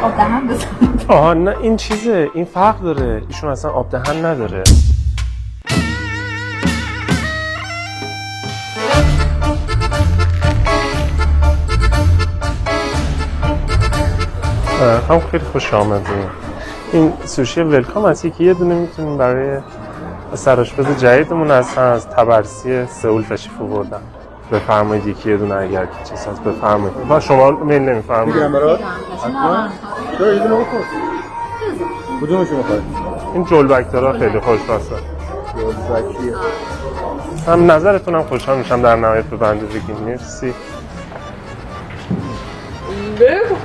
آب دهن بزن. آها نه این چیزه، این فرق داره، ایشون اصلا آب دهن نداره. هم خیلی خوش آمدیم. این سوشی ولکام هستی که یه دونه میتونیم برای سرآشپز جدیدمون از تبرسی سئول تشریف آوردن. بفرمایید یکی یه دونه اگر که چیز هست بفرمایید. با شما میل نمیفرمایید. میگم برات؟ حتما؟ چرا یه دونه بخور؟ کدومشو میخوای؟ این جلبک داره خیلی خوشمزه. جلبکیه. هم نظرتونم خوشحال میشم در نهایت به بنده بگین. مرسی. بگو.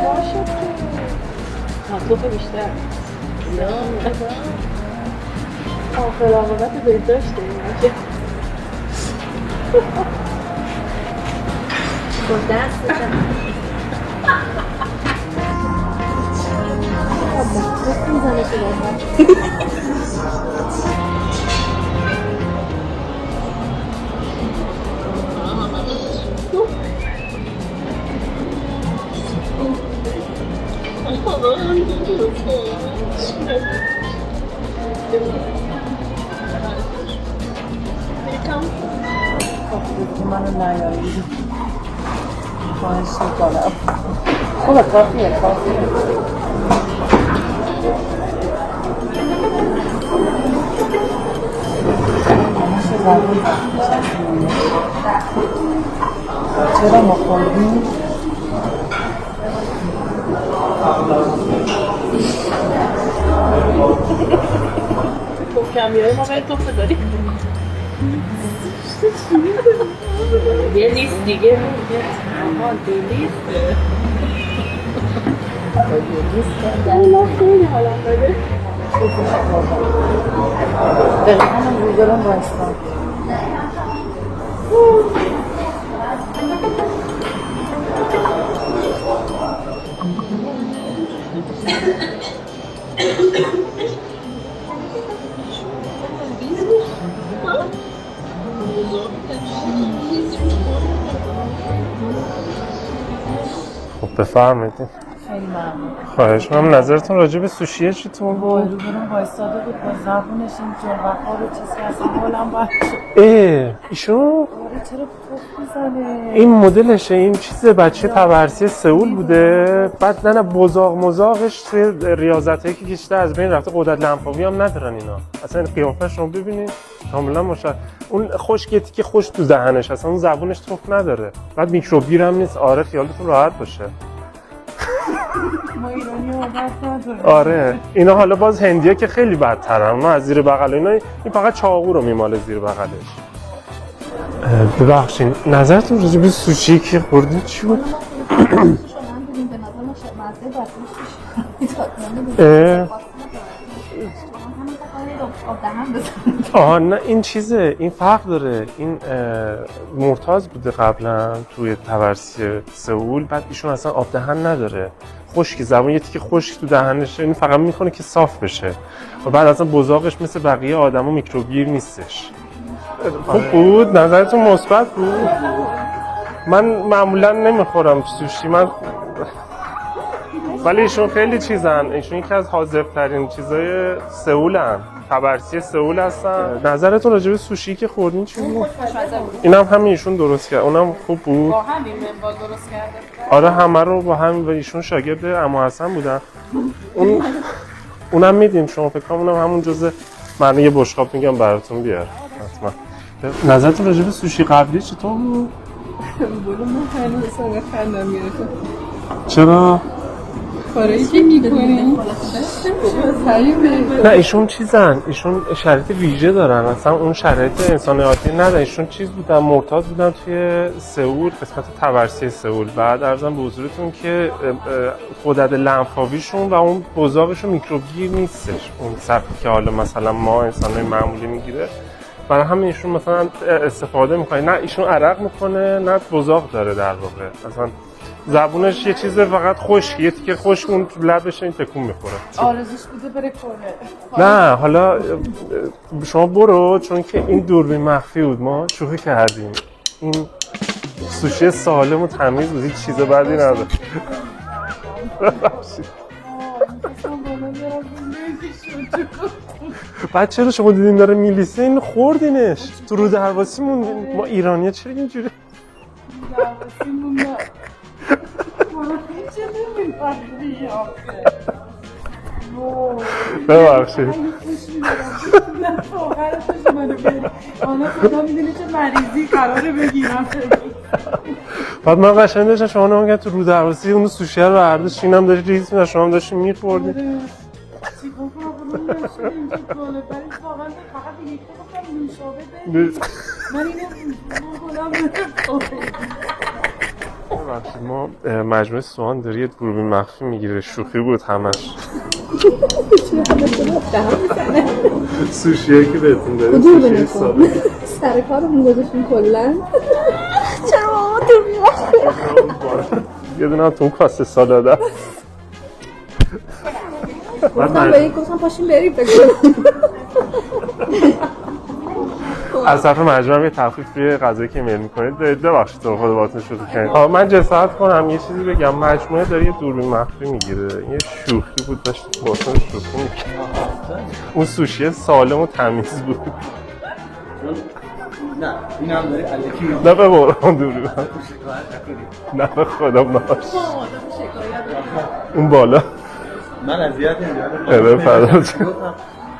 باشه مطلوب بیشتر آخر آقابت بهداشت داریم با دست بزن دست میزنه که منو نیارید خواهش میکنم خوبه کافیه چرا ما خوردیم؟ تو کمیای ما باید توفه داریم یه لیست دیگه یه تنها دو لیسته اونا خیلی حالم بده دقیقا هم روزدارم بایستم خب بفرمایید. خیلی ممنون خواهش می‌کنم. نظرتون راجع به سوشیه چطور وای بود؟ روبرون وایستاده بود با زبونش این جلوق‌ها رو چیز که اصلا حالم باید ایشون آره چرا پف میزنه این مدلشه، این چیز بچه تبرسی سئول بوده. بعد نه بزاق مزاقش توی ریاضتایی که کشیده از بین رفته. قدرت لنفاوی هم ندارن اینا. اصلا قیافش رو ببینید کاملا مشخص. اون خشکتی که خوش تو دهنش اصلا اون زبونش توف نداره. بعد میکروبگیر هم نیست. آره خیالتون راحت باشه. ما ایرانی عادت نداریم آره اینا حالا باز هندیه که خیلی بدترن. ما از زیر بغل اینا این فقط چاقو رو میماله زیر بغلش. ببخشید نظرتون راجع به سوشی که خوردید چی بود؟ آها نه این چیزه، این فرق داره. این مرتاض بوده قبلا توی تبرسی سئول. بعد ایشون اصلا آب دهن نداره، خشک زبون یه تیکه خشک تو دهنشه. این فقط میکنه که صاف بشه و بعد اصلا بزاقش مثل بقیه آدما میکروبگیر نیستش. خوب بود؟ نظرتون مثبت بود؟ من معمولا نمیخورم سوشی ولی ایشون خیلی چیزن. ایشون یکی از حاذق‌ترین چیزای سئولن، تبرسی سئول هستن. نظرتون راجع به سوشی که خوردین چی بود؟ اینم همین ایشون درست کرد. اونم خوب بود. با همین منوال درست کرده آره همه رو با همین. و ایشون شاگرد عمو حسن بودن. اونم میدین شما فکر کنم اونم همون جزء من یه بشقاب میگم براتون بیار حتما. نظرتون راجع به سوشی قبلی چطور بود؟ بولو من هنوز اصلا خندم گرفته چرا؟ کارایی که میکنی نه ایشون چیزن، ایشون شرایط ویژه دارن، اصلا اون شرایط انسان عادی ندارن. ایشون چیز بودن، مرتاض بودن توی سئول، قسمت تورسی سئول. بعد عرضم به حضورتون که غدد لنفاویشون و اون بزاقشون میکروبگیر نیستش اون سبکی که حالا مثلا ما انسان‌های معمولی میگیره. برای همین ایشون مثلا استفاده میکنه، نه ایشون عرق میکنه نه بزاق داره در واقع، مثلا زبونش یه چیز فقط خشک، یه تیکه خشک اون تو لبش این تکون میخوره. آرزوش بوده بره کره. نه حالا شما برو، چون که این دوربین مخفی بود، ما شوخی کردیم، این سوشی سالم و تمیز بود، هیچ چیز بدی نداره. بعد چرا شما دیدین داره میلیسه این خوردینش تو رو درواسی موندین؟ ما ایرانی‌ها چرا اینجوری؟ درواسی موندن چه نمی‌فهمی آخه. ببخشید آنها خدا میدونه چه مریضی قراره بگیرم. بعد من قشنگ داشتم شما نمیگن تو رو درواسی اون سوشی رو برداشت، اینم داشت ریز می‌داشت، شما هم داشتین می‌خوردین. چیکار کنم نشد اینجا جالب، ولی واقعا فقط یک تا نوشابه ده من اینو بکنم. ببخشید ما مجموعه سوهان داره یه دوربین مخفی میگیره، شوخی بود همش. سوشیه که بهتون داره سوشی سابق سر کارمون گذاشتیم کلن. چرا بابا دوربین مخفی؟ یه دونه هم تو اون کاسه سالاد است. گفتم پاشیم بریم بگم. از طرف مجموعه یه تخفیف روی غذایی که میل میکنید ببخشید تو خود باهاتون شروع کنید. من جسارت کنم یه چیزی بگم، مجموعه داره یه دوربین مخفی میگیره، یه شوخی بود، داشت باهاتون شوخی میکرد. اون سوشی سالم و تمیز بود. نه اینم داره الکی نه به قرآن دوربین نه به خدا باش اون بالا من اذیت نمی‌کنم. اره فدا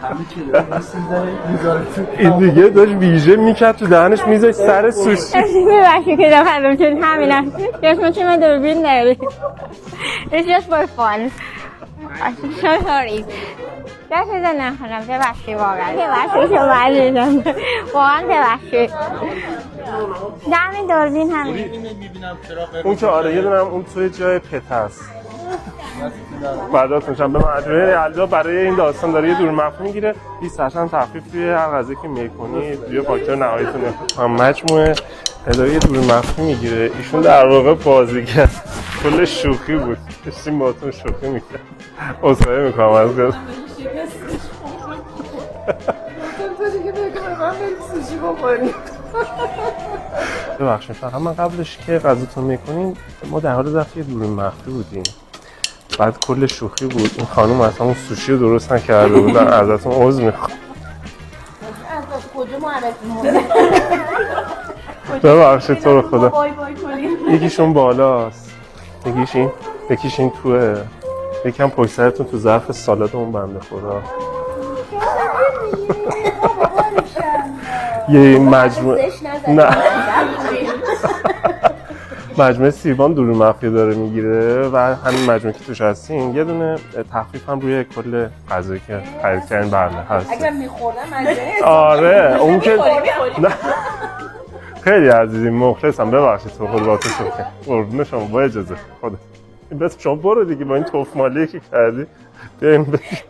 همه چی داره نسیم داره میذاره تو. این دیگه داشت ویژه میکرد تو دهنش میذاشت سر سوشی. میبخشی که دفعه چون همین just چون من دوربین داری. It's just for fun. I'm so sorry. دست بزن نخونم، ببخشی واقعا. ببخشی شما عزیزم. واقعا ببخشی. دم دوربین همین. میبینم چراغ اون که آره یه دونم اون توی جای پت هست. بعداتون شما به مجموعه الدا برای این داستان داره یه دور مخفی میگیره، 20% تخفیف روی هر غذایی که میکنید روی فاکتور نهاییتون. مجموعه داره یه دور مخفی میگیره، ایشون در واقع بازیگر کل شوخی بود، داشتیم باهاتون شوخی میکرد. عذرخواهی میکنم از خودم. ببخشید فقط من قبلش که غذاتون میکنین ما در حال ضبط یه دوربین مخفی بودیم، بعد کل شوخی بود، این خانم اصلا اون سوشی رو درست نکرده بودن، ازتون عذر میخوام. از کجا معرفی ببخشید تو رو خدا. بای بای کنیم. یکیشون بالاست، یکیش این توه، یکم پشت سرتون تو ظرف سالاد اون بنده خدا. یه مجموعه نه مجموعه سیروان دوربین مخفی داره میگیره و همین مجموعه که توش هستین یه دونه تخفیف هم روی کل غذایی که خرید کردین بله هست. اگر میخوردم مجبوری آره اون که نه خیلی عزیزیم مخلصم، ببخشید تو خود باهاتون شروع کردم. قربون شما با اجازه خدا. بس شما برو دیگه با این توف مالی که کردی بیاین میبخشی.